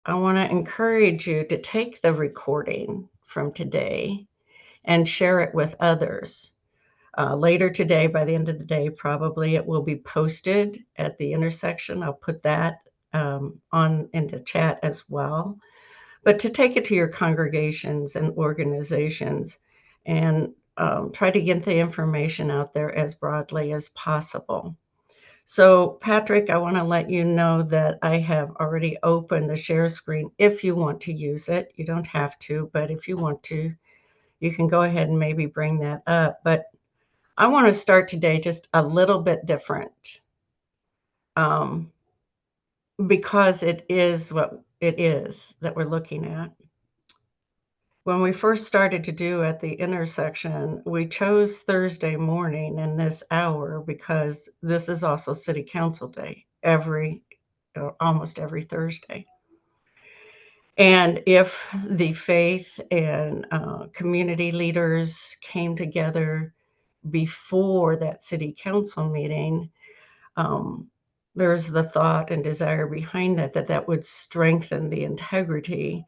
I want to encourage you to take the recording from today and share it with others. Later today, by the end of the day, probably it will be posted at the intersection. I'll put that on into chat as well. But to take it to your congregations and organizations and try to get the information out there as broadly as possible. So, Patrick, I want to let you know that I have already opened the share screen if you want to use it. You don't have to, but if you want to, you can go ahead and maybe bring that up. But I want to start today just a little bit different um, because it is what it is that we're looking at. When we first started to do at the intersection, we chose Thursday morning in this hour because this is also City Council Day almost every Thursday. And if the faith and community leaders came together before that City Council meeting, there's the thought and desire behind that would strengthen the integrity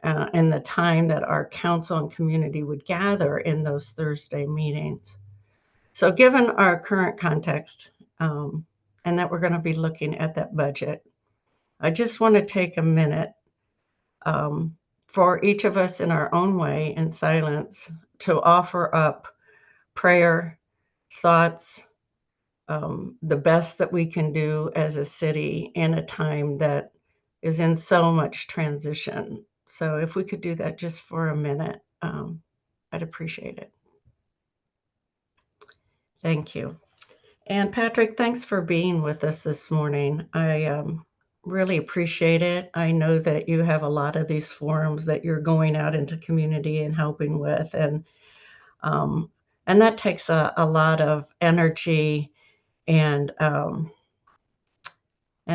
and the time that our council and community would gather in those Thursday meetings. So given our current context, and that we're going to be looking at that budget, I just want to take a minute for each of us in our own way in silence to offer up prayer, thoughts, the best that we can do as a city in a time that is in so much transition. So if we could do that just for a minute, I'd appreciate it. Thank you. And Patrick, thanks for being with us this morning. I really appreciate it. I know that you have a lot of these forums that you're going out into community and helping with, and that takes a lot of energy and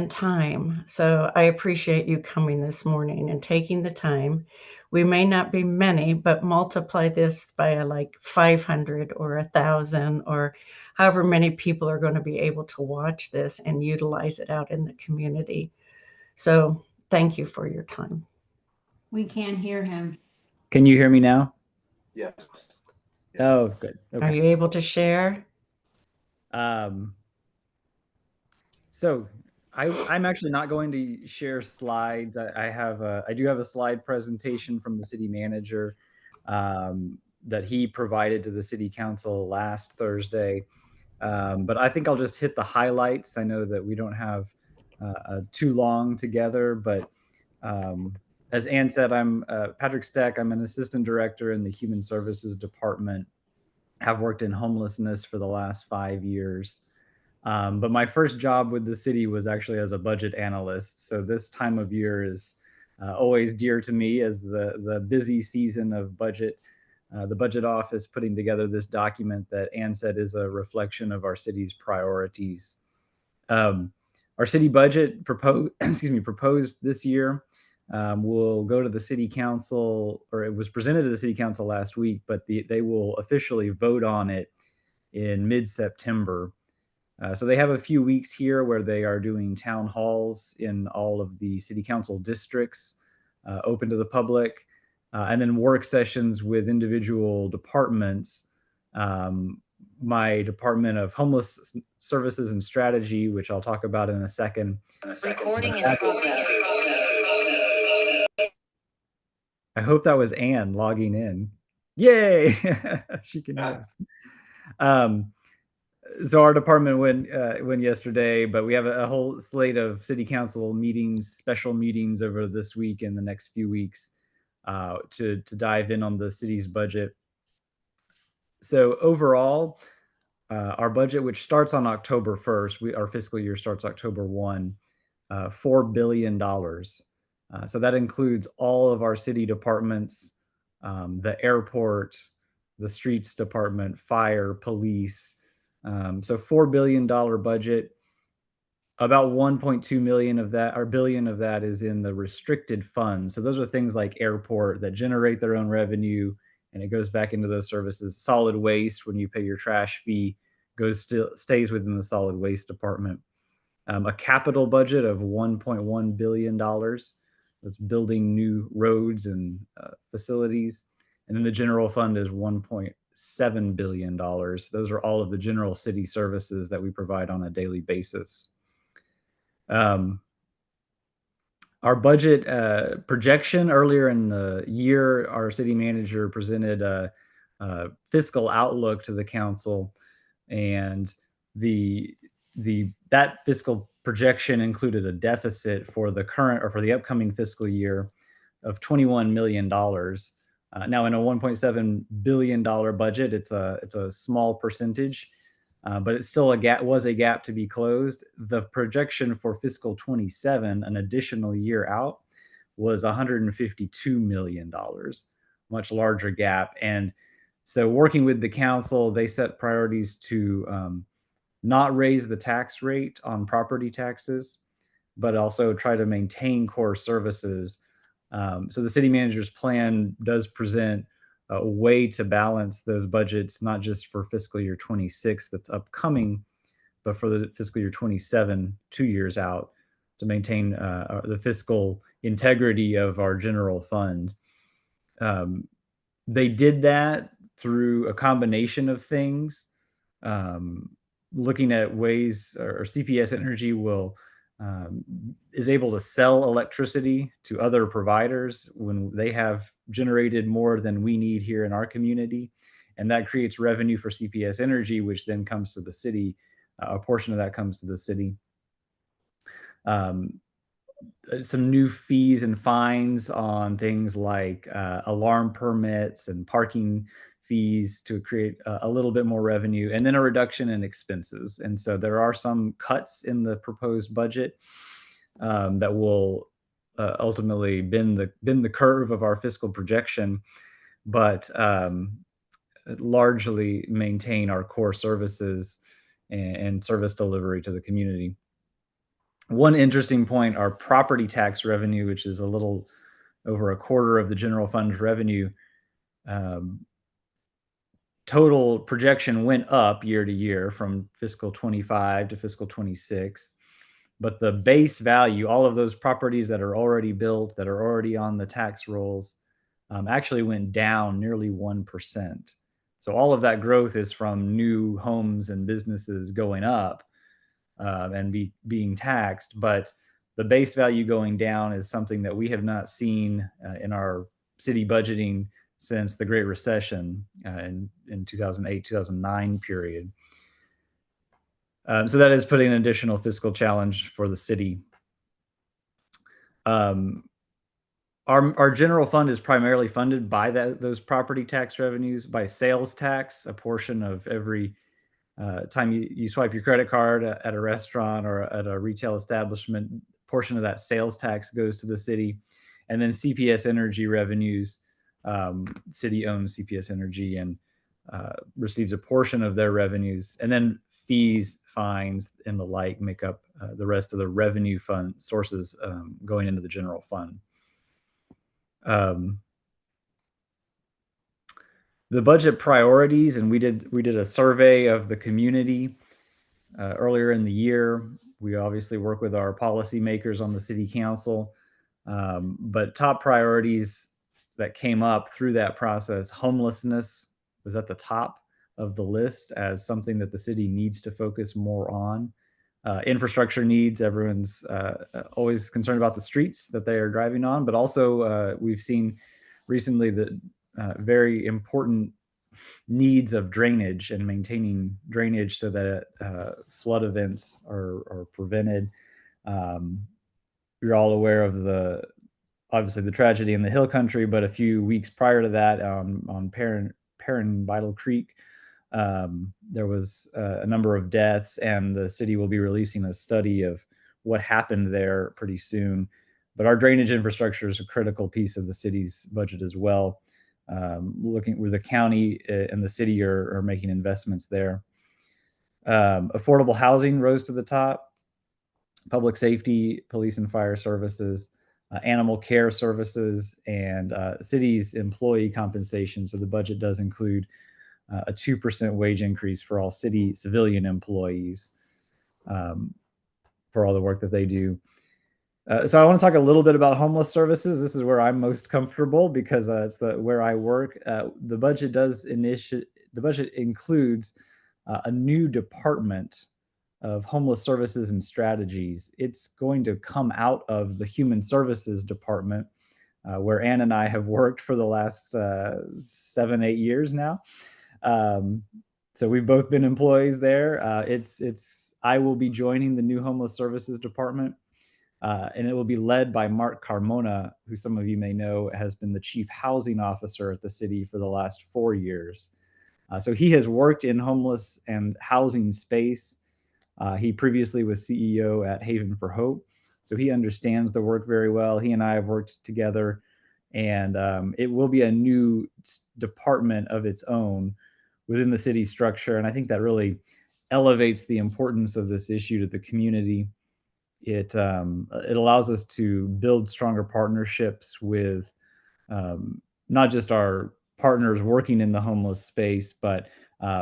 time. So I appreciate you coming this morning and taking the time. We may not be many, but multiply this by like 500 or 1,000 or however many people are going to be able to watch this and utilize it out in the community. So thank you for your time. We can't hear him. Can you hear me now? Yeah. Oh, good. Okay. Are you able to share? So I'm actually not going to share slides. I do have a slide presentation from the city manager that he provided to the city council last Thursday. But I think I'll just hit the highlights. I know that we don't have too long together, but as Ann said, I'm Patrick Steck. I'm an assistant director in the Human Services Department. Have worked in homelessness for the last 5 years. But my first job with the city was actually as a budget analyst. So this time of year is always dear to me as the busy season of budget. The budget office putting together this document that Ann said is a reflection of our city's priorities. Our city budget proposed this year will go to the city council, or it was presented to the city council last week, but they will officially vote on it in mid-September. So they have a few weeks here where they are doing town halls in all of the city council districts, open to the public, and then work sessions with individual departments. My Department of Homeless Services and Strategy, which I'll talk about in a second. Recording in progress. I hope that was Ann logging in. Yay! She can hear us. So our department went yesterday, but we have a whole slate of city council meetings, special meetings over this week and the next few weeks to dive in on the city's budget. So overall, our budget, which starts on October 1st, our fiscal year starts October 1, $4 billion. So that includes all of our city departments, the airport, the streets department, fire, police. So $4 billion budget. About 1.2 million of that, or billion of that, is in the restricted funds. So those are things like airport that generate their own revenue, and it goes back into those services. Solid waste, when you pay your trash fee, stays within the solid waste department. A capital budget of $1.1 billion. that's building new roads and facilities. And then the general fund is $1.7 billion. Those are all of the general city services that we provide on a daily basis. Our budget projection earlier in the year, our city manager presented a fiscal outlook to the council, and that fiscal projection included a deficit for the current or for the upcoming fiscal year of $21 million. Now, in a $1.7 billion budget, it's a small percentage, but it's still was a gap to be closed. The projection for fiscal 27, an additional year out, was $152 million, much larger gap. And so working with the council, they set priorities to not raise the tax rate on property taxes, but also try to maintain core services. So the city manager's plan does present a way to balance those budgets, not just for fiscal year 26 that's upcoming, but for the fiscal year 27, 2 years out, to maintain the fiscal integrity of our general fund. They did that through a combination of things, looking at ways, or CPS Energy is able to sell electricity to other providers when they have generated more than we need here in our community. And that creates revenue for CPS Energy, which then comes to the city. A portion of that comes to the city. Some new fees and fines on things like alarm permits and parking fees to create a little bit more revenue, and then a reduction in expenses. And so there are some cuts in the proposed budget that will ultimately bend the curve of our fiscal projection, but largely maintain our core services and service delivery to the community. One interesting point, our property tax revenue, which is a little over a quarter of the general fund's revenue, total projection went up year to year from fiscal 25 to fiscal 26. But the base value, all of those properties that are already built, that are already on the tax rolls, actually went down nearly 1%. So all of that growth is from new homes and businesses going up and being taxed. But the base value going down is something that we have not seen in our city budgeting since the Great Recession in 2008, 2009 period. So that is putting an additional fiscal challenge for the city. Our general fund is primarily funded by those property tax revenues, by sales tax. A portion of every time you swipe your credit card at a restaurant or at a retail establishment, portion of that sales tax goes to the city. And then CPS Energy revenues, city owns CPS Energy and receives a portion of their revenues. And then fees, fines, and the like make up the rest of the revenue fund sources going into the general fund. The budget priorities, and we did a survey of the community earlier in the year. We obviously work with our policymakers on the city council, but top priorities that came up through that process, homelessness was at the top of the list as something that the city needs to focus more on. Infrastructure needs, everyone's always concerned about the streets that they are driving on, but also we've seen recently the very important needs of drainage and maintaining drainage so that flood events are prevented. You're all aware of obviously the tragedy in the Hill Country, but a few weeks prior to that on Perrin Vital Creek, there was a number of deaths, and the city will be releasing a study of what happened there pretty soon. But our drainage infrastructure is a critical piece of the city's budget as well. Looking where the county and the city are making investments there. Affordable housing rose to the top. Public safety, police and fire services, animal care services, and city's employee compensation. So the budget does include a 2% wage increase for all city civilian employees for all the work that they do. So I want to talk a little bit about homeless services. This is where I'm most comfortable because it's where I work. The budget includes a new department of homeless services and strategies. It's going to come out of the human services department, where Ann and I have worked for the last 7-8 years now. So we've both been employees there. I will be joining the new homeless services department. And it will be led by Mark Carmona, who some of you may know has been the chief housing officer at the city for the last 4 years. So he has worked in homeless and housing space. He previously was CEO at Haven for Hope. So he understands the work very well. He and I have worked together, and it will be a new department of its own within the city structure. And I think that really elevates the importance of this issue to the community. It allows us to build stronger partnerships with not just our partners working in the homeless space, but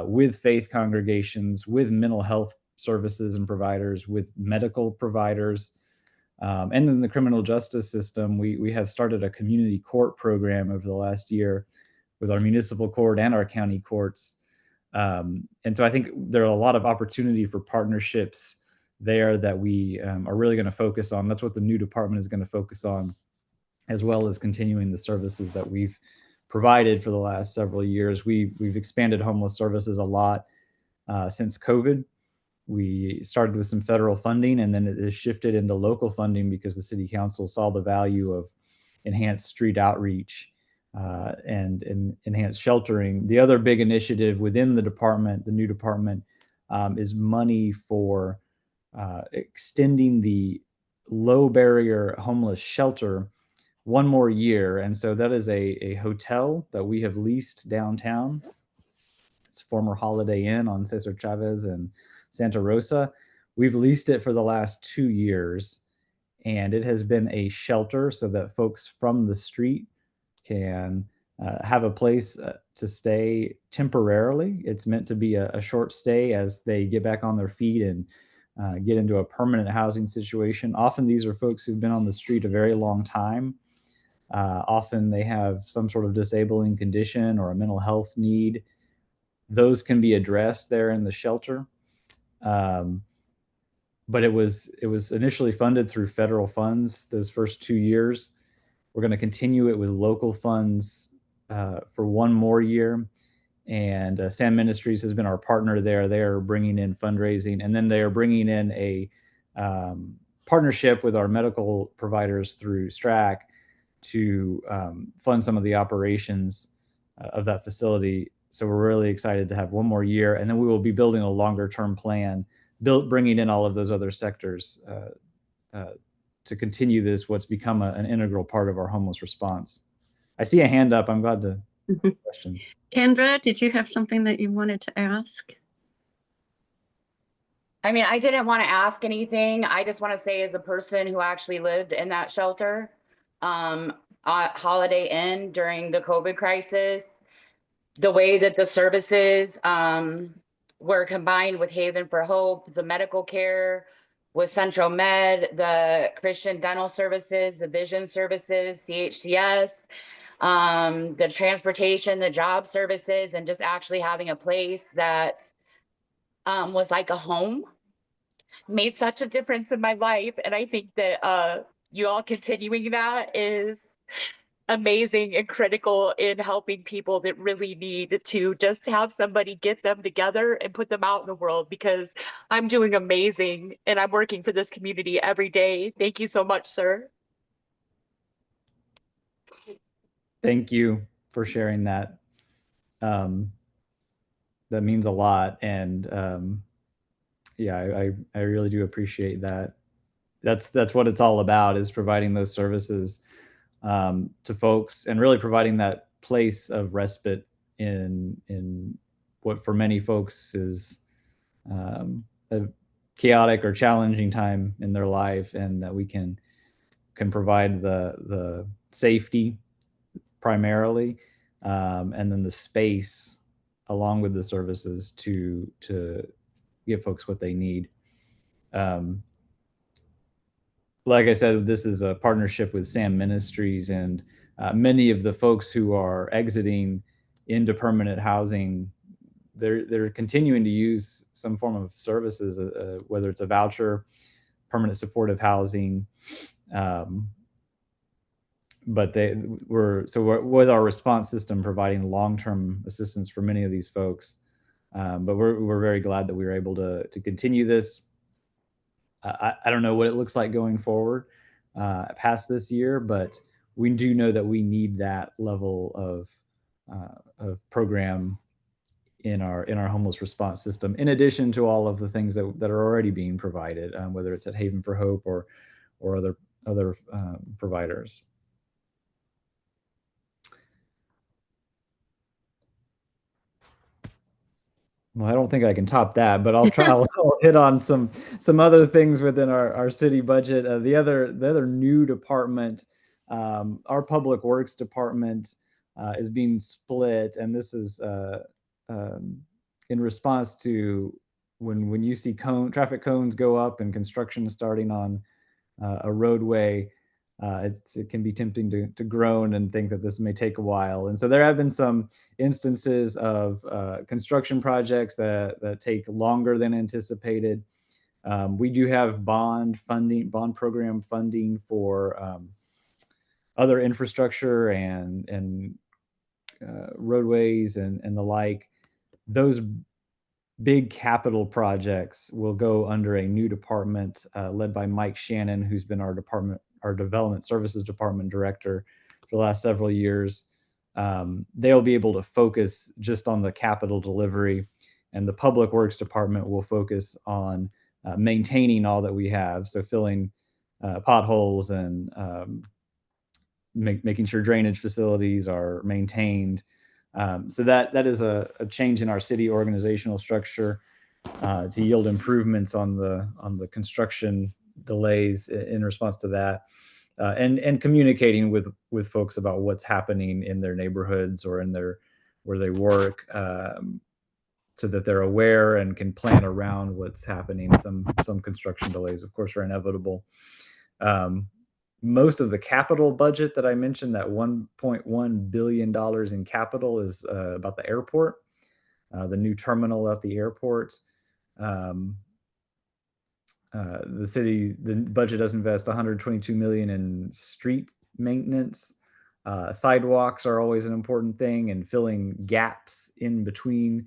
with faith congregations, with mental health services and providers, with medical providers. And in the criminal justice system, we have started a community court program over the last year with our municipal court and our county courts. And so I think there are a lot of opportunity for partnerships there that we are really going to focus on. That's what the new department is going to focus on, as well as continuing the services that we've provided for the last several years. We've expanded homeless services a lot since COVID. We started with some federal funding, and then it has shifted into local funding because the city council saw the value of enhanced street outreach and enhanced sheltering. The other big initiative within the department, the new department, is money for extending the low barrier homeless shelter one more year. And so that is a hotel that we have leased downtown. It's former Holiday Inn on Cesar Chavez and Santa Rosa. We've leased it for the last 2 years, and it has been a shelter so that folks from the street can have a place to stay temporarily. It's meant to be a short stay as they get back on their feet and get into a permanent housing situation. Often these are folks who've been on the street a very long time. Often they have some sort of disabling condition or a mental health need. Those can be addressed there in the shelter. But it was initially funded through federal funds those first 2 years. We're going to continue it with local funds for one more year. And Sam Ministries has been our partner there. They are bringing in fundraising, and then they are bringing in a partnership with our medical providers through Steck to fund some of the operations of that facility. So we're really excited to have one more year, and then we will be building a longer-term plan, bringing in all of those other sectors to continue what's become an integral part of our homeless response. I see a hand up. I'm glad to questions. Kendra, did you have something that you wanted to ask? I mean, I didn't want to ask anything. I just want to say, as a person who actually lived in that shelter, at Holiday Inn during the COVID crisis, the way that the services were combined with Haven for Hope, the medical care with Central Med, the Christian dental services, the vision services, CHCS, the transportation, the job services, and just actually having a place that was like a home made such a difference in my life. And I think that you all continuing that is amazing and critical in helping people that really need to just have somebody get them together and put them out in the world, because I'm doing amazing and I'm working for this community every day. Thank you so much, sir. Thank you for sharing that. That means a lot. And yeah, I really do appreciate that. That's what it's all about, is providing those services to folks and really providing that place of respite in what for many folks is a chaotic or challenging time in their life, and that we can provide the safety primarily, and then the space along with the services to give folks what they need. like I said, this is a partnership with Sam Ministries, and many of the folks who are exiting into permanent housing, they're continuing to use some form of services, whether it's a voucher, permanent supportive housing. But we're with our response system providing long-term assistance for many of these folks. But we're very glad that we were able to continue this. I don't know what it looks like going forward past this year, but we do know that we need that level of program in our homeless response system, in addition to all of the things that are already being provided, whether it's at Haven for Hope or other providers. Well, I don't think I can top that, but I'll try. I'll hit on some other things within our city budget. The other new department, our public works department, is being split, and this is in response to when you see traffic cones go up and construction starting on a roadway. It can be tempting to groan and think that this may take a while. And so there have been some instances of construction projects that take longer than anticipated. We do have bond program funding for other infrastructure and roadways and the like. Those big capital projects will go under a new department led by Mike Shannon, who's been our development services department director for the last several years. They'll be able to focus just on the capital delivery, and the public works department will focus on maintaining all that we have. So filling potholes and making sure drainage facilities are maintained. So that is a change in our city organizational structure to yield improvements on the construction delays in response to that, and communicating with folks about what's happening in their neighborhoods or where they work, so that they're aware and can plan around what's happening. Some construction delays, of course, are inevitable. Most of the capital budget that I mentioned, that $1.1 billion in capital, is about the airport, the new terminal at the airport. The budget does invest $122 million in street maintenance. Sidewalks are always an important thing, and filling gaps in between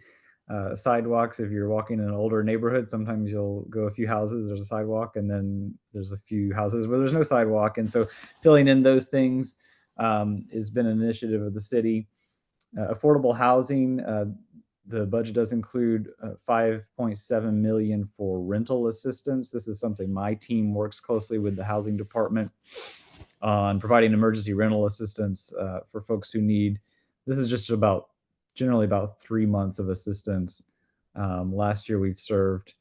sidewalks. If you're walking in an older neighborhood, sometimes you'll go a few houses, there's a sidewalk, and then there's a few houses where there's no sidewalk. And so filling in those things has been an initiative of the city. Affordable housing, the budget does include $5.7 million for rental assistance. This is something my team works closely with the housing department on, providing emergency rental assistance for folks who need. This is just generally about 3 months of assistance. Last year we've served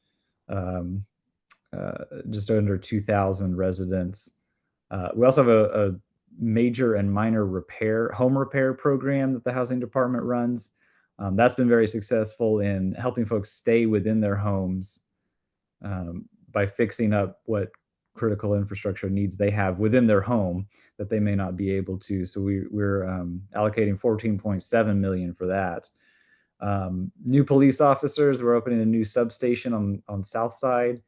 just under 2,000 residents. We also have a major and minor home repair program that the housing department runs. That's been very successful in helping folks stay within their homes by fixing up what critical infrastructure needs they have within their home that they may not be able to. So we're allocating $14.7 million for that. New police officers, we're opening a new substation on South Side,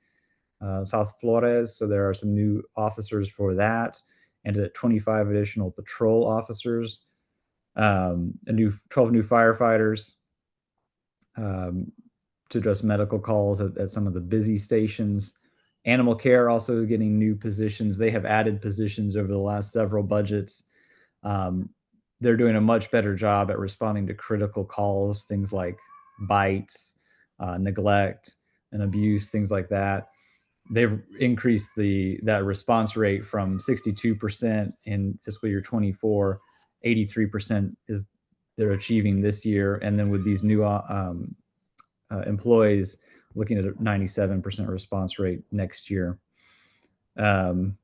South Flores. So there are some new officers for that, and 25 additional patrol officers, 12 new firefighters to address medical calls at some of the busy stations. Animal care also getting new positions. They have added positions over the last several budgets. They're doing a much better job at responding to critical calls, things like bites, neglect, and abuse, things like that. They've increased that response rate from 62% in fiscal year 24, 83% they're achieving this year. And then with these new employees, looking at a 97% response rate next year. I'm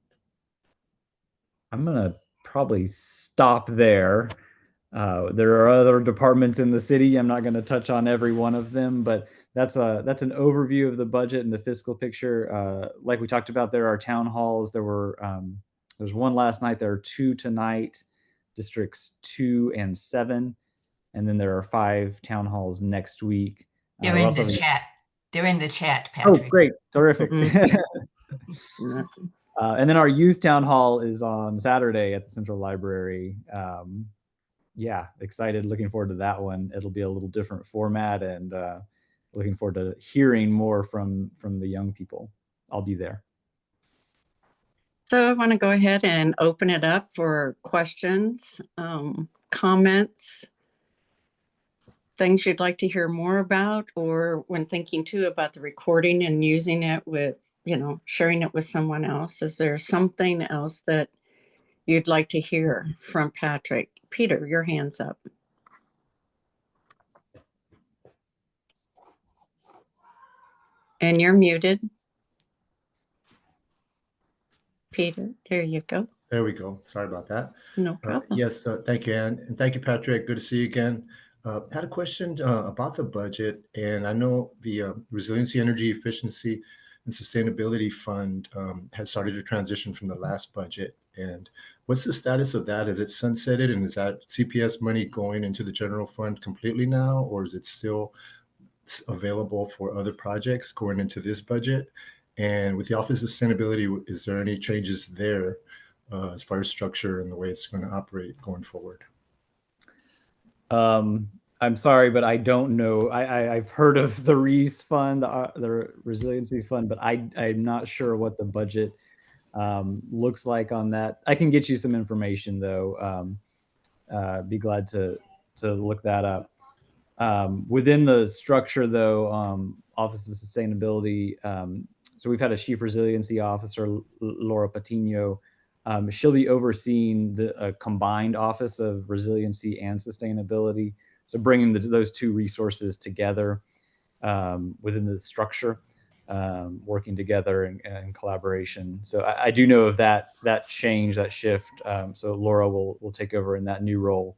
going to probably stop there. There are other departments in the city. I'm not going to touch on every one of them, but that's an overview of the budget and the fiscal picture. Like we talked about, there are town halls. There's one last night. There are 2 tonight, districts 2 and 7, and then there are 5 town halls next week. They're in the chat. They're in the chat, Oh, Patrick. great. Terrific. Mhm. And then our youth town hall is on Saturday at the Central Library. Yeah, excited. Looking forward to that one. It'll be a little different format, and looking forward to hearing more from the young people. I'll be there. So I want to go ahead and open it up for questions, comments, things you'd like to hear more about, or when thinking too about the recording and using it with, sharing it with someone else. Is there something else that you'd like to hear from Patrick? Peter, your hand's up. And you're muted. Peter, there you go. There we go. Sorry about that. No problem. Yes, thank you, Ann. And thank you, Patrick. Good to see you again. Had a question about the budget. And I know the Resiliency, Energy Efficiency, and Sustainability Fund has started to transition from the last budget. And what's the status of that? Is it sunsetted? And is that CPS money going into the general fund completely now? Or is it still available for other projects going into this budget? And with the Office of Sustainability, is there any changes there as far as structure and the way it's going to operate going forward? I'm sorry, but I don't know. I've heard of the RES fund, the Resiliency Fund, but I'm not sure what the budget looks like on that. I can get you some information though. Be glad to look that up. Within the structure though, Office of Sustainability, so we've had a Chief Resiliency Officer, Laura Patino. She'll be overseeing the combined Office of Resiliency and Sustainability. So bringing those 2 resources together within the structure, working together in collaboration. So I do know of that change, that shift. So Laura will take over in that new role.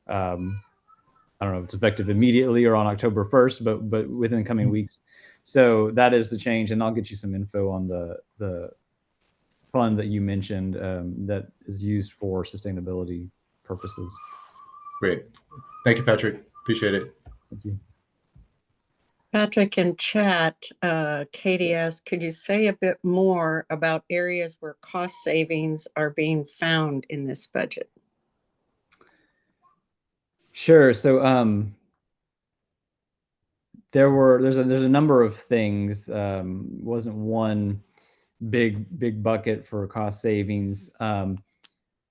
I don't know if it's effective immediately or on October 1st, but within the coming weeks. So that is the change, and I'll get you some info on the fund that you mentioned that is used for sustainability purposes. Great. Thank you, Patrick. Appreciate it. Thank you. Patrick, in chat, Katie asked, could you say a bit more about areas where cost savings are being found in this budget? Sure. So there's a number of things. Wasn't one big bucket for cost savings.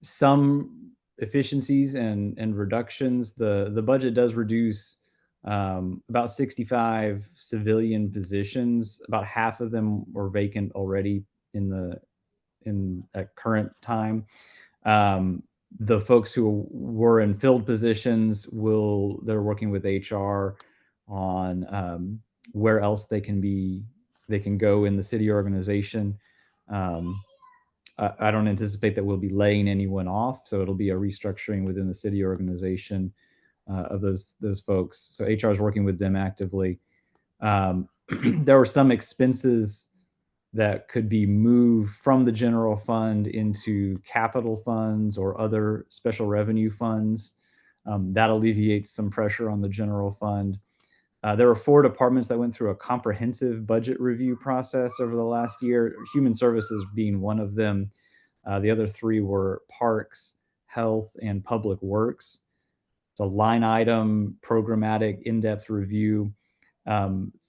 Some efficiencies and reductions. The budget does reduce about 65 civilian positions. About half of them were vacant already at current time. The folks who were in filled positions they're working with HR on where else they can go in the city organization. I don't anticipate that we'll be laying anyone off, so it'll be a restructuring within the city organization of those folks. So HR is working with them actively. There were some expenses that could be moved from the general fund into capital funds or other special revenue funds. That alleviates some pressure on the general fund. There were 4 departments that went through a comprehensive budget review process over the last year, Human Services being one of them. The other 3 were Parks, Health, and Public Works. It's a line item, programmatic, in-depth review.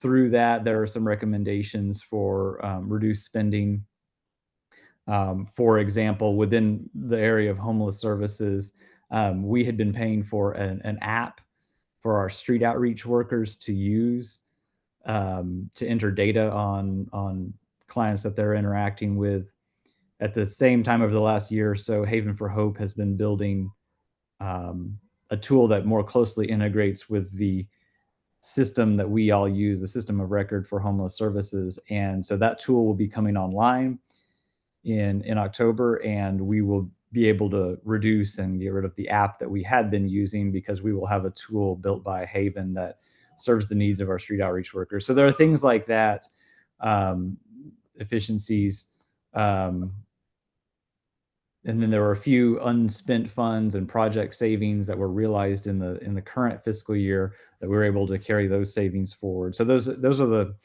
Through that, there are some recommendations for reduced spending. For example, within the area of homeless services, we had been paying for an app for our street outreach workers to use to enter data on clients that they're interacting with. At the same time, over the last year or so, Haven for Hope has been building a tool that more closely integrates with the system that we all use, the system of record for homeless services. And so that tool will be coming online in October, and we will be able to reduce and get rid of the app that we had been using, because we will have a tool built by Haven that serves the needs of our street outreach workers. So there are things like that, efficiencies. And then there were a few unspent funds and project savings that were realized in the current fiscal year that we were able to carry those savings forward. So those are the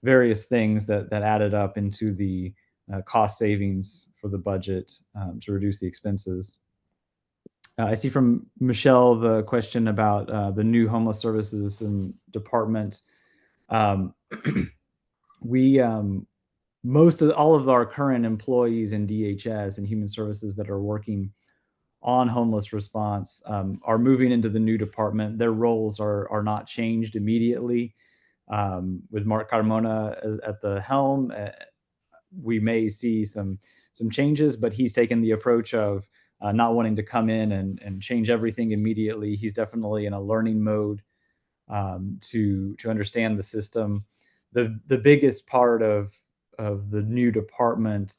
various things that added up into the cost savings for the budget to reduce the expenses. I see from Michelle the question about the new homeless services and department. We all of our current employees in DHS and Human Services that are working on homeless response are moving into the new department. Their roles are not changed immediately. With Mark Carmona at the helm, we may see some changes, but he's taken the approach of not wanting to come in and change everything immediately. He's definitely in a learning mode to understand the system. The biggest part of the new department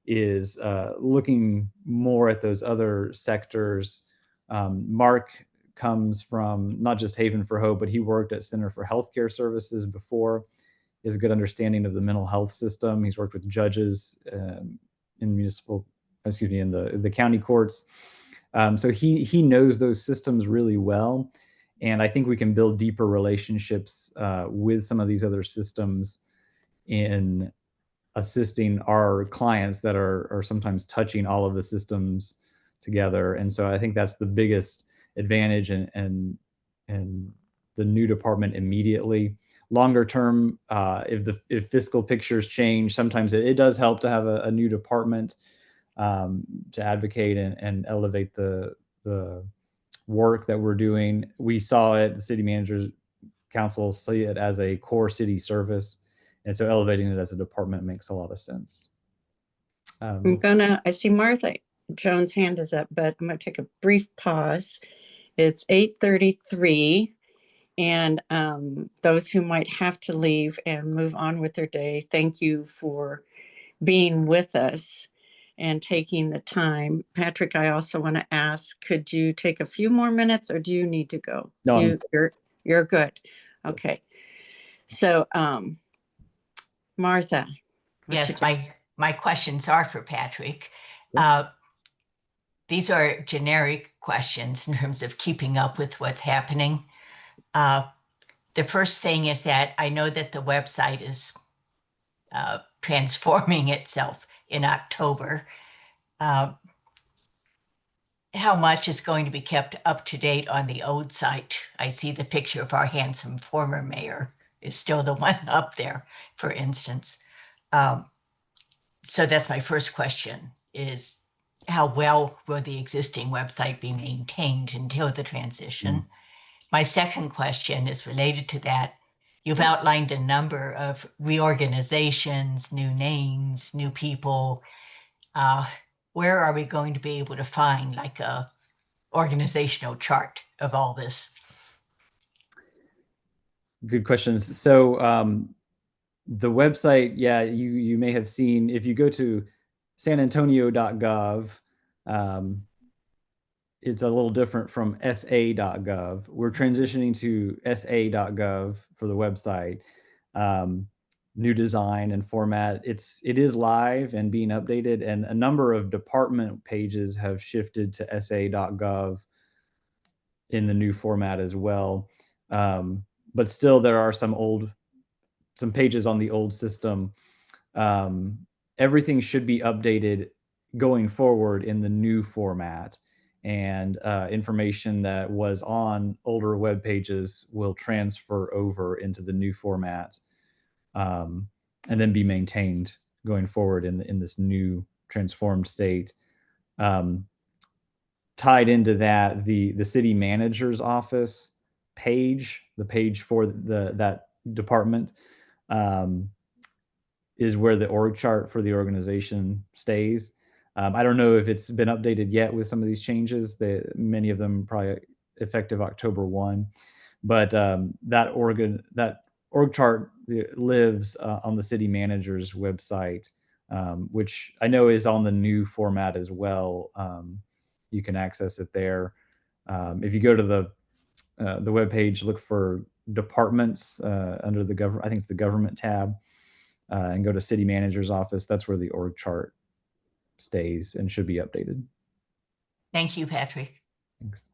is looking more at those other sectors. Mark comes from not just Haven for Hope, but he worked at Center for Healthcare Services before. He has a good understanding of the mental health system. He's worked with judges in the county courts. So he knows those systems really well. And I think we can build deeper relationships with some of these other systems in assisting our clients that are sometimes touching all of the systems together. And so I think that's the biggest advantage and the new department immediately. Longer term, if fiscal pictures change, sometimes it does help to have a new department to advocate and elevate the work that we're doing. We saw it, the city managers council see it as a core city service. And so elevating it as a department makes a lot of sense. I see Martha Jones' hand is up, but I'm going to take a brief pause. It's 8:33. And those who might have to leave and move on with their day, thank you for being with us and taking the time. Patrick, I also want to ask, could you take a few more minutes or do you need to go? No, you're good. Okay. So, Martha. Yes, my questions are for Patrick. These are generic questions in terms of keeping up with what's happening. The first thing is that I know that the website is transforming itself in October. How much is going to be kept up to date on the old site? I see the picture of our handsome former mayor is still the one up there, for instance. So that's my first question, is how well will the existing website be maintained until the transition? My second question is related to that. You've outlined a number of reorganizations, new names, new people. Where are we going to be able to find like a organizational chart of all this? Good questions. So the website, yeah, you may have seen, if you go to sanantonio.gov, it's a little different from sa.gov. We're transitioning to sa.gov for the website. New design and format. It is live and being updated, and a number of department pages have shifted to sa.gov in the new format as well. But still, there are some pages on the old system. Everything should be updated going forward in the new format, and information that was on older web pages will transfer over into the new format, and then be maintained going forward in this new transformed state. Tied into that, the city manager's office page, the page for that department, is where the org chart for the organization stays. I don't know if it's been updated yet with some of these changes. Many of them probably effective October 1, but that org chart lives on the city manager's website which I know is on the new format as well. You can access it there. If you go to the webpage, look for departments under the government. I think it's the government tab, and go to city manager's office. That's where the org chart stays and should be updated. Thank you, Patrick. Thanks.